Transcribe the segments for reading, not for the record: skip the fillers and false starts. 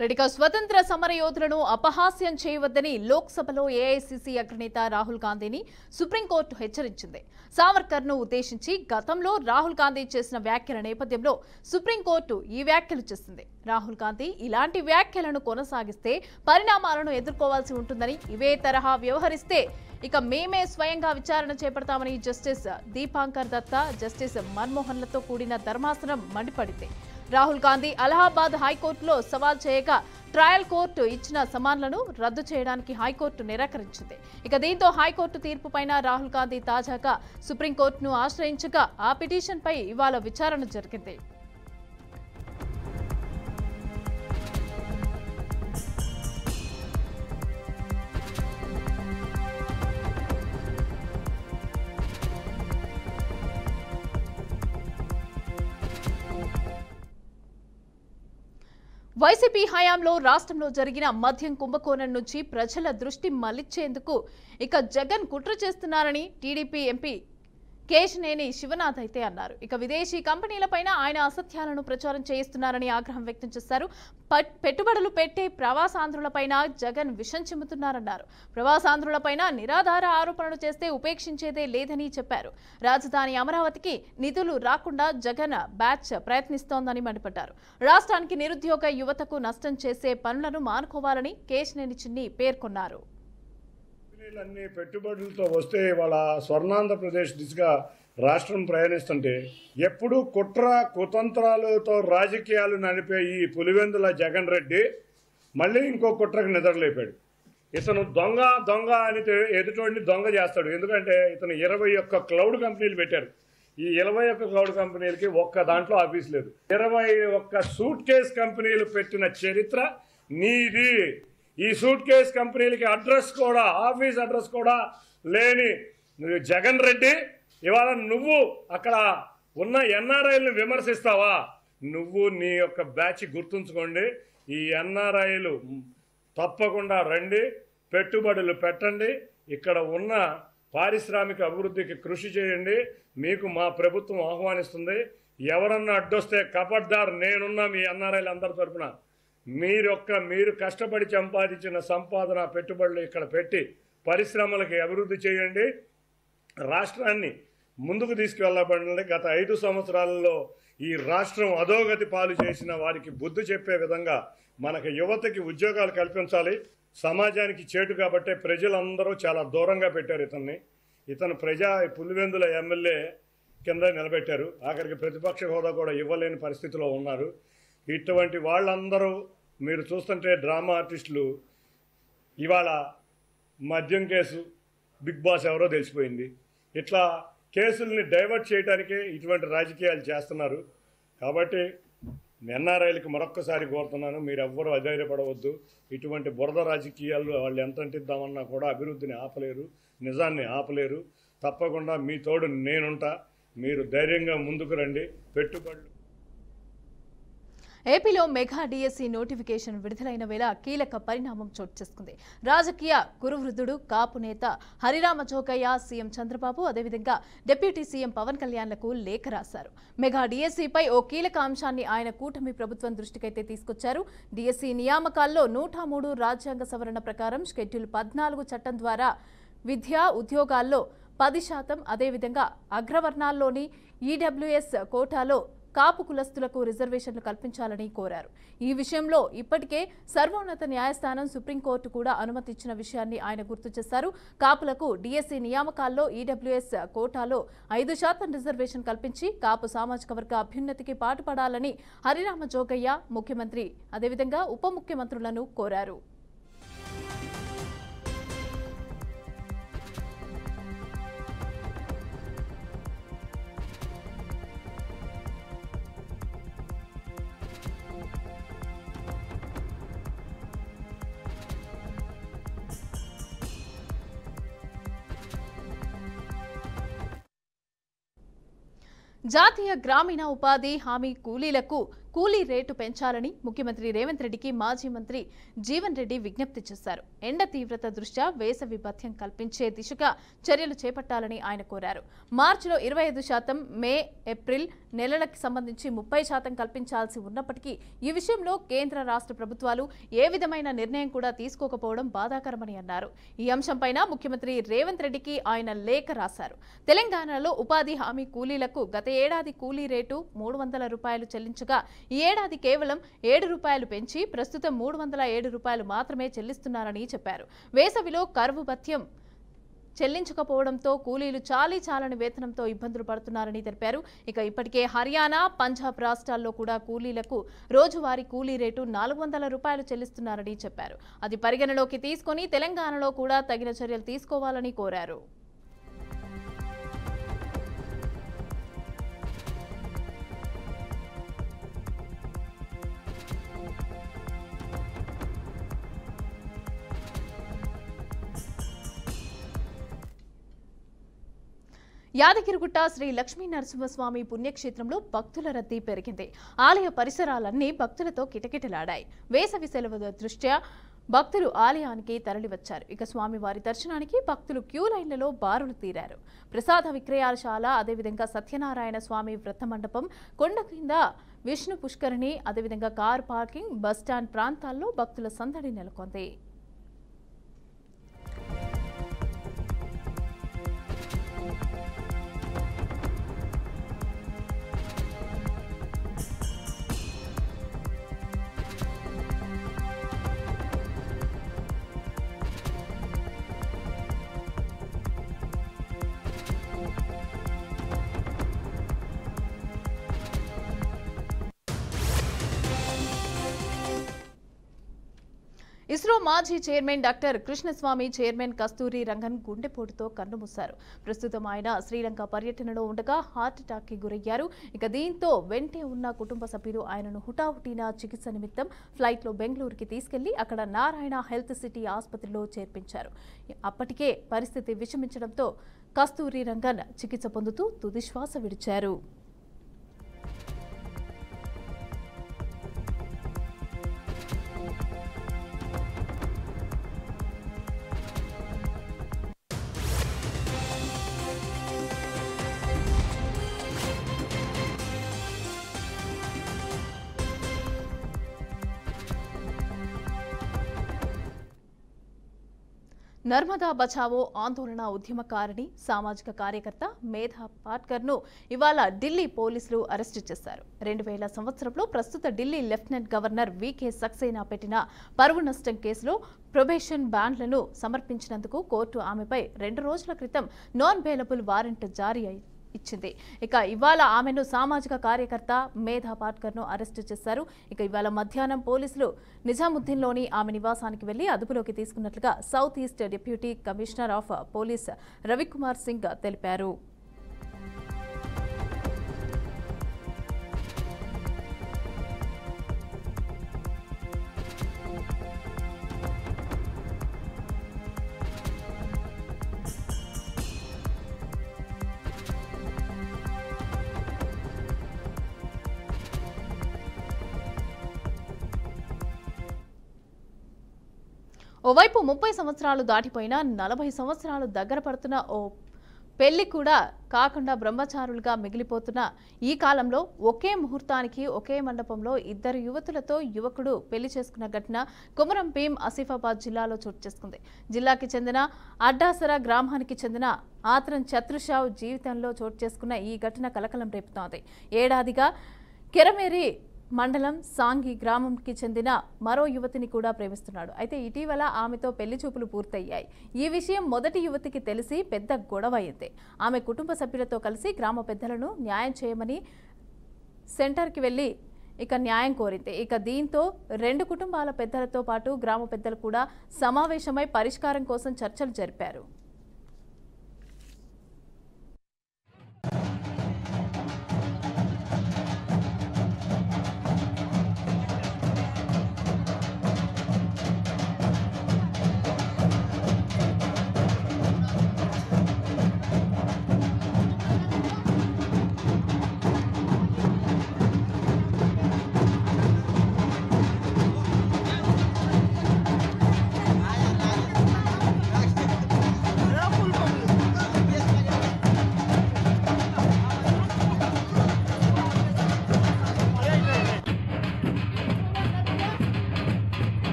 రెడ్డిగా స్వతంత్ర సమరయోధులను అపహాస్యం చేయవద్దని లోక్సభలో ఏఐసీసీ అగ్రనేత రాహుల్ గాంధీని సుప్రీంకోర్టు హెచ్చరించింది. సావర్కర్ను ఉద్దేశించి గతంలో రాహుల్ గాంధీ చేసిన వ్యాఖ్యల నేపథ్యంలో సుప్రీంకోర్టు ఈ వ్యాఖ్యలు చేసింది. రాహుల్ గాంధీ ఇలాంటి వ్యాఖ్యలను కొనసాగిస్తే పరిణామాలను ఎదుర్కోవాల్సి ఉంటుందని, ఇవే తరహా వ్యవహరిస్తే ఇక మేమే స్వయంగా విచారణ చేపడతామని జస్టిస్ దీపాంకర్ దత్తా, జస్టిస్ మన్మోహన్లతో కూడిన ధర్మాసనం మండిపడింది. రాహుల్ గాంధీ అలహాబాద్ హైకోర్టులో సవాల్ చేయగా ట్రయల్ కోర్టు ఇచ్చిన సమాన్లను రద్దు చేయడానికి హైకోర్టు నిరాకరించింది. ఇక దీంతో హైకోర్టు తీర్పుపైన రాహుల్ గాంధీ తాజాగా సుప్రీంకోర్టును ఆశ్రయించగా ఆ పిటిషన్పై ఇవాళ విచారణ జరిగింది. వైసీపీ హయాంలో రాష్ట్రంలో జరిగిన మద్యం కుంభకోణం నుంచి ప్రజల దృష్టి మళ్లించేందుకు ఇక జగన్ కుట్ర చేస్తున్నారని టీడీపీ ఎంపీ కేశినేని శివనాథ్ అయితే అన్నారు. ఇక విదేశీ కంపెనీలపైన ఆయన అసత్యాలను ప్రచారం చేయిస్తున్నారని ఆగ్రహం వ్యక్తం చేశారు. పెట్టుబడులు పెట్టే ప్రవాసాంధ్రులపైన జగన్ విషం చిమ్ముతున్నారన్నారు. ప్రవాసాంధ్రులపైన నిరాధార ఆరోపణలు చేస్తే ఉపేక్షించేదే లేదని చెప్పారు. రాజధాని అమరావతికి నిధులు రాకుండా జగన్ బ్యాచ్ ప్రయత్నిస్తోందని మండిపడ్డారు. రాష్ట్రానికి నిరుద్యోగ యువతకు నష్టం చేసే పనులను మానుకోవాలని కేశినేని చిన్ని పేర్కొన్నారు. అన్ని పెట్టుబడులతో వస్తే వాళ్ళ స్వర్ణాంధ్రప్రదేశ్ దిశగా రాష్ట్రం ప్రయాణిస్తుంటే ఎప్పుడూ కుట్ర కుతంత్రాలతో రాజకీయాలు నడిపే ఈ పులివెందుల జగన్ రెడ్డి మళ్ళీ ఇంకో కుట్రకు నిద్రలేపాడు. ఇతను దొంగ దొంగ అని ఎదుటోడిని దొంగ చేస్తాడు. ఎందుకంటే ఇతను 21 క్లౌడ్ కంపెనీలు పెట్టారు. ఈ 21 క్లౌడ్ కంపెనీలకి ఒక్క దాంట్లో ఆఫీస్ లేదు. 21 సూట్ కేస్ కంపెనీలు పెట్టిన చరిత్ర నీది. ఈ సూట్ కేస్ కంపెనీలకి అడ్రస్ కూడా, ఆఫీస్ అడ్రస్ కూడా లేని జగన్ రెడ్డి ఇవాళ నువ్వు అక్కడ ఉన్న ఎన్ఆర్ఐలను విమర్శిస్తావా? నువ్వు నీ యొక్క బ్యాచ్ గుర్తుంచుకోండి. ఈ ఎన్ఆర్ఐలు తప్పకుండా రండి, పెట్టుబడులు పెట్టండి, ఇక్కడ ఉన్న పారిశ్రామిక అభివృద్ధికి కృషి చేయండి. మీకు మా ప్రభుత్వం ఆహ్వానిస్తుంది. ఎవరన్నా అడ్డొస్తే కబడ్దార్, నేనున్నా మీ ఎన్ఆర్ఐలు అందరి తరఫున. మీరు కష్టపడి సంపాదించిన సంపాదన పెట్టుబడులు ఇక్కడ పెట్టి పరిశ్రమలకి అభివృద్ధి చేయండి, రాష్ట్రాన్ని ముందుకు తీసుకువెళ్ళబడండి. గత 5 సంవత్సరాలలో ఈ రాష్ట్రం అధోగతి పాలు చేసిన వారికి బుద్ధి చెప్పే విధంగా మనకు యువతకి ఉద్యోగాలు కల్పించాలి. సమాజానికి చేటు కాబట్టే ప్రజలందరూ చాలా దూరంగా పెట్టారు ఇతన్ని. ఇతను పులివెందుల ఎమ్మెల్యే కింద నిలబెట్టారు. ఆఖరికి ప్రతిపక్ష హోదా కూడా ఇవ్వలేని పరిస్థితిలో ఉన్నారు. ఇటువంటి వాళ్ళందరూ మీరు చూస్తుంటే డ్రామా ఆర్టిస్టులు ఇవాళ మద్యం కేసు బిగ్ బాస్ ఎవరో తెలిసిపోయింది. ఇట్లా కేసుల్ని డైవర్ట్ చేయడానికే ఇటువంటి రాజకీయాలు చేస్తున్నారు. కాబట్టి ఎన్ఆర్ఐలకు మరొక్కసారి కోరుతున్నాను, మీరు ఎవ్వరూ అధైర్యపడవద్దు. ఇటువంటి బురద రాజకీయాల్లో వాళ్ళు ఎంత అంటిద్దామన్నా కూడా అభివృద్ధిని ఆపలేరు, నిజాన్ని ఆపలేరు. తప్పకుండా మీ తోడు నేనుంటా. మీరు ధైర్యంగా ముందుకు రండి. పెట్టుబడులు ఏపీలో మెగా డిఎస్సీ నోటిఫికేషన్ విడుదలైన వేళ కీలక పరిణామం చోటు చేసుకుంది. రాజకీయ కురువృద్ధుడు కాపు నేత హరిరామ జోగయ్య సీఎం చంద్రబాబు, అదేవిధంగా డిప్యూటీ సీఎం పవన్ కళ్యాణ్లకు లేఖ రాశారు. మెగా డిఎస్సీపై ఓ కీలక అంశాన్ని ఆయన కూటమి ప్రభుత్వం దృష్టికైతే తీసుకొచ్చారు. డిఎస్సీ నియామకాల్లో 103 రాజ్యాంగ సవరణ ప్రకారం షెడ్యూల్ 14 చట్టం ద్వారా విద్యా ఉద్యోగాల్లో 10%, అదేవిధంగా అగ్రవర్ణాల్లోని ఈడబ్ల్యూఎస్ కోటాలో కాపు కులస్తులకు రిజర్వేషన్లు కల్పించాలని కోరారు. ఈ విషయంలో ఇప్పటికే సర్వోన్నత న్యాయస్థానం, సుప్రీంకోర్టు కూడా అనుమతి ఇచ్చిన విషయాన్ని ఆయన గుర్తు చేశారు. కాపులకు డిఎస్సీ నియామకాల్లో ఈడబ్ల్యూఎస్ కోటాలో 5% రిజర్వేషన్ కల్పించి కాపు సామాజిక వర్గ అభ్యున్నతికి పాటుపడాలని హరిరామ జోగయ్య ముఖ్యమంత్రి, అదేవిధంగా ఉప ముఖ్యమంత్రులను కోరారు. జాతీయ గ్రామీణ ఉపాధి హామీ కూలీలకు కూలీ రేటు పెంచాలని ముఖ్యమంత్రి రేవంత్ రెడ్డికి మాజీ మంత్రి జీవన్ రెడ్డి విజ్ఞప్తి చేశారు. ఎండ తీవ్రత దృష్ట్యా వేసవి భత్యం కల్పించే దిశగా చర్యలు చేపట్టాలని ఆయన కోరారు. మార్చిలో 25%, మే, ఏప్రిల్ నెలలకు సంబంధించి 30% కల్పించాల్సి ఉన్నప్పటికీ ఈ విషయంలో కేంద్ర రాష్ట్ర ప్రభుత్వాలు ఏ విధమైన నిర్ణయం కూడా తీసుకోకపోవడం బాధాకరమని అన్నారు. ఈ అంశంపైన ముఖ్యమంత్రి రేవంత్ రెడ్డికి ఆయన లేఖ రాశారు. తెలంగాణలో ఉపాధి హామీ కూలీలకు గత ఏడాది కూలీ రేటు 300 రూపాయలు చెల్లించగా ఈ ఏడాది కేవలం 7 రూపాయలు పెంచి ప్రస్తుతం 307 రూపాయలు మాత్రమే చెల్లిస్తున్నారని చెప్పారు. వేసవిలో కరువు భత్యం చెల్లించకపోవడంతో కూలీలు చాలని వేతనంతో ఇబ్బందులు పడుతున్నారని తెలిపారు. ఇక ఇప్పటికే హర్యానా, పంజాబ్ రాష్ట్రాల్లో కూడా కూలీలకు రోజువారీ కూలీ రేటు 400 రూపాయలు చెల్లిస్తున్నారని చెప్పారు. అది పరిగణలోకి తీసుకొని తెలంగాణలో కూడా తగిన చర్యలు తీసుకోవాలని కోరారు. యాదగిరిగుట్ట శ్రీ లక్ష్మీ నరసింహస్వామి పుణ్యక్షేత్రంలో భక్తుల రద్దీ పెరిగింది. ఆలయ పరిసరాలన్నీ భక్తులతో కిటకిటలాడాయి. వేసవి సెలవుల దృష్ట్యా భక్తులు ఆలయానికి తరలివచ్చారు. ఇక స్వామివారి దర్శనానికి భక్తులు క్యూ లైన్లలో బారులు తీరారు. ప్రసాద విక్రయాలశాల, అదేవిధంగా సత్యనారాయణ స్వామి వ్రత మండపం, కొండ కింద విష్ణు పుష్కరిణి, అదేవిధంగా కార్ పార్కింగ్, బస్టాండ్ ప్రాంతాల్లో భక్తుల సందడి నెలకొంది. ఇస్రో మాజీ చైర్మన్ డాక్టర్ కృష్ణస్వామి, చైర్మన్ కస్తూరి రంగన్ గుండెపోటుతో కన్నుమూశారు. ప్రస్తుతం ఆయన శ్రీలంక పర్యటనలో ఉండగా హార్ట్అటాక్కి గురయ్యారు. ఇక దీంతో వెంటే ఉన్న కుటుంబ సభ్యులు ఆయనను హుటాహుటిన చికిత్స నిమిత్తం ఫ్లైట్లో బెంగళూరుకి తీసుకెళ్లి అక్కడ నారాయణ హెల్త్ సిటీ ఆసుపత్రిలో చేర్పించారు. అప్పటికే పరిస్థితి విషమించడంతో కస్తూరి రంగన్ చికిత్స పొందుతూ తుదిశ్వాస విడిచారు. నర్మదా బచావో ఆందోళన ఉద్యమకారిణి, సామాజిక కార్యకర్త మేధా పాట్కర్ను ఇవాళ ఢిల్లీ పోలీసులు అరెస్టు చేశారు. 2000 సంవత్సరంలో ప్రస్తుత Delhi lieutenant governor V K Saxena పెట్టిన పరువు నష్టం కేసులో ప్రొబేషన్ బాండ్లను సమర్పించినందుకు కోర్టు ఆమెపై 2 రోజుల క్రితం నాన్ బెయిలబుల్ వారెంట్ జారీ ఇచ్చింది. ఇక ఇవాళ ఆమెను సామాజిక కార్యకర్త మేధా పాట్కర్ను అరెస్టు చేశారు. ఇక ఇవాళ మధ్యాహ్నం పోలీసులు నిజాముద్దీన్లోని ఆమె నివాసానికి వెళ్లి అదుపులోకి తీసుకున్నట్లుగా south east deputy commissioner of police Ravikumar Singh తెలిపారు. ఓవైపు 30 సంవత్సరాలు దాటిపోయినా 40 సంవత్సరాలు దగ్గర పడుతున్న ఓ పెళ్లి కూడా కాకుండా బ్రహ్మచారులుగా మిగిలిపోతున్న ఈ కాలంలో ఒకే ముహూర్తానికి ఒకే మండపంలో 2 యువతులతో యువకుడు పెళ్లి చేసుకున్న ఘటన కొమరం భీం ఆసిఫాబాద్ జిల్లాలో చోటు చేసుకుంది. జిల్లాకి చెందిన అడ్డాసర గ్రామానికి చెందిన ఆత్రం చత్రుషావ్ జీవితంలో చోటు చేసుకున్న ఈ ఘటన కలకలం రేపుతోంది. ఏడాదిగా కెరమేరి మండలం సాంగి గ్రామంకి చెందిన మరో యువతిని కూడా ప్రేమిస్తున్నాడు. అయితే ఇటీవల ఆమెతో పెళ్లి చూపులు పూర్తయ్యాయి. ఈ విషయం మొదటి యువతికి తెలిసి పెద్ద గొడవ అయింది. ఆమె కుటుంబ సభ్యులతో కలిసి గ్రామ పెద్దలను న్యాయం చేయమని సెంటర్కి వెళ్లి న్యాయం కోరింది. దీంతో 2 కుటుంబాల పెద్దలతో పాటు గ్రామ పెద్దలు కూడా సమావేశమై పరిష్కారం కోసం చర్చలు జరిపారు.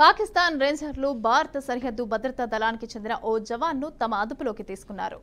పాకిస్తాన్ రేంజర్లు భారత సరిహద్దు భద్రతా దళానికి చెందిన ఓ జవాన్ను తమ అదుపులోకి తీసుకున్నారు.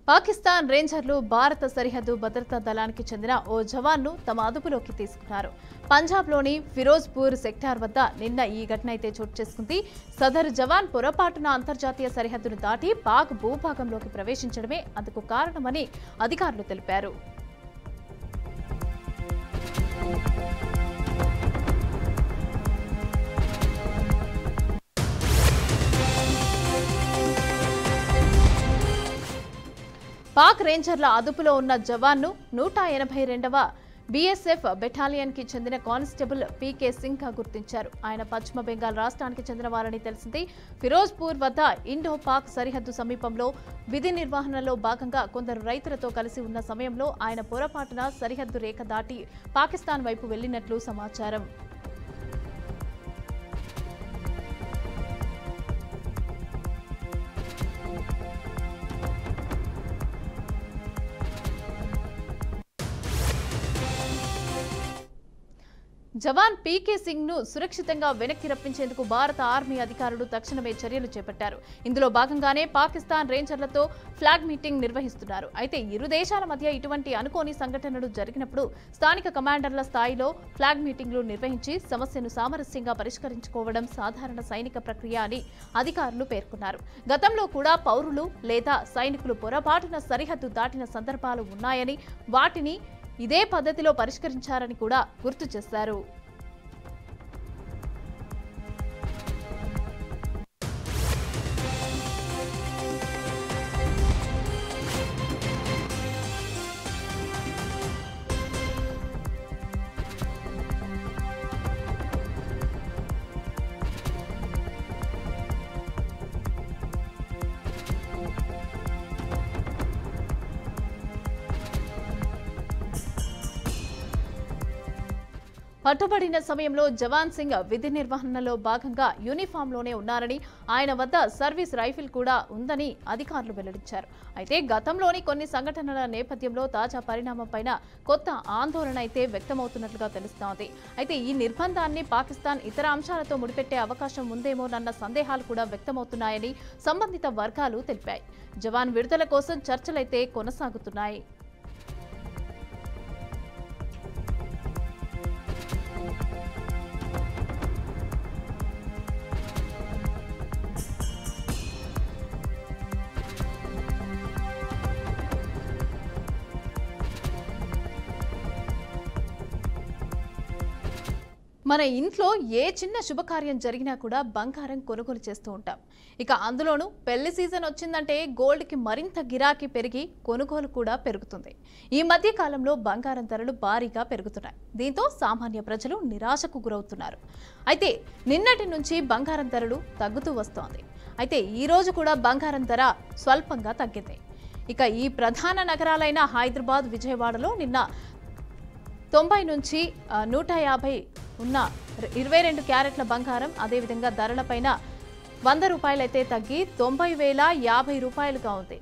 పాకిస్తాన్ రేంజర్లు భారత సరిహద్దు భద్రతా దళానికి చెందిన ఓ జవాన్ను తమ అదుపులోకి తీసుకున్నారు. పంజాబ్లోని ఫిరోజ్పూర్ సెక్టార్ వద్ద నిన్న ఈ ఘటన అయితే చోటు చేసుకుంది. సదరు జవాన్ పొరపాటున అంతర్జాతీయ సరిహద్దును దాటి పాక్ భూభాగంలోకి ప్రవేశించడమే అందుకు కారణమని అధికారులు తెలిపారు. పాక్ రేంజర్ల అదుపులో ఉన్న జవాన్ను 182వ బీఎస్ఎఫ్ బెటాలియన్ కి చెందిన కానిస్టేబుల్ పీకే సింగ్ గా గుర్తించారు. ఆయన పశ్చిమ బెంగాల్ రాష్ట్రానికి చెందిన వారని తెలిసింది. ఫిరోజ్పూర్ వద్ద ఇండో పాక్ సరిహద్దు సమీపంలో విధి నిర్వహణలో భాగంగా కొందరు రైతులతో కలిసి ఉన్న సమయంలో ఆయన పొరపాటున సరిహద్దు రేఖ దాటి పాకిస్తాన్ వైపు వెళ్లినట్లు సమాచారం. జవాన్ పీకే సింగ్ ను సురక్షితంగా వెనక్కి రప్పించేందుకు భారత ఆర్మీ అధికారులు తక్షణమే చర్యలు చేపట్టారు. ఇందులో భాగంగానే పాకిస్తాన్ రేంజర్లతో ఫ్లాగ్ మీటింగ్ నిర్వహిస్తున్నారు. అయితే ఇరు దేశాల మధ్య ఇటువంటి అనుకోని సంఘటనలు జరిగినప్పుడు స్థానిక కమాండర్ల స్థాయిలో ఫ్లాగ్ మీటింగ్లు నిర్వహించి సమస్యను సామరస్యంగా పరిష్కరించుకోవడం సాధారణ సైనిక ప్రక్రియ అని అధికారులు పేర్కొన్నారు. గతంలో కూడా పౌరులు లేదా సైనికులు పొరపాటున సరిహద్దు దాటిన సందర్భాలు ఉన్నాయని, వాటిని ఇదే పద్ధతిలో పరిష్కరించారని కూడా గుర్తు చేశారు. పట్టుబడిన సమయంలో జవాన్ సింగ్ విధి నిర్వహణలో భాగంగా యూనిఫామ్లోనే ఉన్నారని, ఆయన వద్ద సర్వీస్ రైఫిల్ కూడా ఉందని అధికారులు వెల్లడించారు. అయితే గతంలోని కొన్ని సంఘటనల నేపథ్యంలో తాజా పరిణామంపైన కొత్త ఆందోళన అయితే వ్యక్తమవుతున్నట్లుగా తెలుస్తోంది. అయితే ఈ నిర్బంధాన్ని పాకిస్తాన్ ఇతర అంశాలతో ముడిపెట్టే అవకాశం ఉందేమోనన్న సందేహాలు కూడా వ్యక్తమవుతున్నాయని సంబంధిత వర్గాలు తెలిపాయి. జవాన్ విడుదల కోసం చర్చలైతే కొనసాగుతున్నాయి. మన ఇంట్లో ఏ చిన్న శుభకార్యం జరిగినా కూడా బంగారం కొనుగోలు చేస్తూ ఉంటాం. ఇక అందులోనూ పెళ్లి సీజన్ వచ్చిందంటే గోల్డ్కి మరింత గిరాకీ పెరిగి కొనుగోలు కూడా పెరుగుతుంది. ఈ మధ్య కాలంలో బంగారం ధరలు భారీగా పెరుగుతున్నాయి. దీంతో సామాన్య ప్రజలు నిరాశకు గురవుతున్నారు. అయితే నిన్నటి నుంచి బంగారం ధరలు తగ్గుతూ వస్తోంది. అయితే ఈ రోజు కూడా బంగారం ధర స్వల్పంగా తగ్గింది. ఇక ఈ ప్రధాన నగరాలైన హైదరాబాద్, విజయవాడలో నిన్న 90 నుంచి 150 ఉన్న 22 క్యారెట్ల బంగారం అదేవిధంగా ధరలపైన 100 రూపాయలైతే తగ్గి 90,050 రూపాయలుగా ఉంది.